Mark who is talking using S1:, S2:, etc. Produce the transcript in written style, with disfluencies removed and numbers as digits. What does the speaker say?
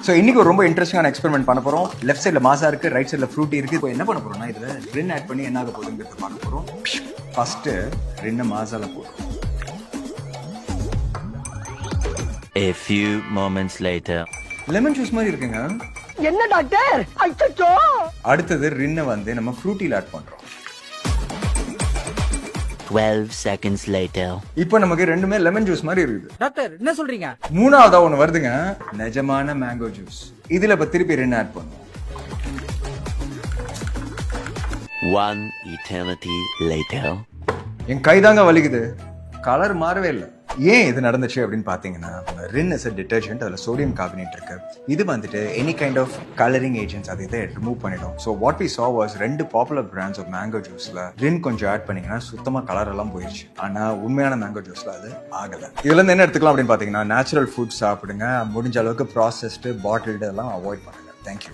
S1: So இன்னைக்கு ஒரு ரொம்ப இன்ட்ரெஸ்டிங்கான எக்ஸ்பெரிமெண்ட் பண்ண போறோம். லெஃப்ட் சைடில் மாசா இருக்கு, ரைட் சைடில் ஃப்ரூட்டி இருக்கு. இப்போ என்ன பண்ண போறோம்னா இதுல ரின் ஆட் பண்ணி என்ன ஆக போகுதுங்கிறது பார்க்க போறோம். ஃபர்ஸ்ட் ரின்னை மாசால போடுறோம்.
S2: A few moments later.
S1: Lemon juice மாதிரி இருக்குங்க.
S3: என்ன டாக்டர்? அச்சச்சோ.
S1: அடுத்தது ரின்னை வந்து நம்ம ஃப்ரூட்டில ஆட் பண்றோம்.
S2: 12 seconds later.
S1: இப்போ நமக்கு ரெண்டுமே லெமன் ஜூஸ் மாதிரி இருக்குது.
S3: டாக்டர் என்ன சொல்றீங்க?
S1: மூணாவதா ஒண்ணு வருதுங்க, நிஜமான மேங்கோ ஜூஸ். இதுல இப்ப திருப்பி ரின் ஆட் பண்ணுவோம்.
S2: One eternity later.
S1: என் கைதாங்க வலிக்குது, கலர் மாறவே இல்லை. ஏன் இது நடந்துச்சு அப்படின்னு பாத்தீங்கன்னா, ரின் இஸ் a detergent, அதுல சோடியம் கார்பனேட் இருக்கு. இது வந்துட்டு any kind of colouring agents அதை இதை ரிமூவ் பண்ணிடும். So what we saw was ரெண்டு பாப்புலர் பிராண்ட்ஸ் ஆஃப் மேங்கோ ஜூஸ்ல ரின் கொஞ்சம் ஆட் பண்ணீங்கன்னா சுத்தமா கலர் எல்லாம் போயிடுச்சு. ஆனா உண்மையான மேங்கோ ஜூஸ்ல அது ஆகல. இதுல இருந்து என்ன எடுத்துக்கலாம் அப்படின்னு பாத்தீங்கன்னா, நேச்சுரல் ஃபுட் சாப்பிடுங்க, முடிஞ்ச அளவுக்கு ப்ராசஸ்டு பாட்டில்டு எல்லாம் அவாய்ட் பண்ணுங்க. தேங்க்யூ.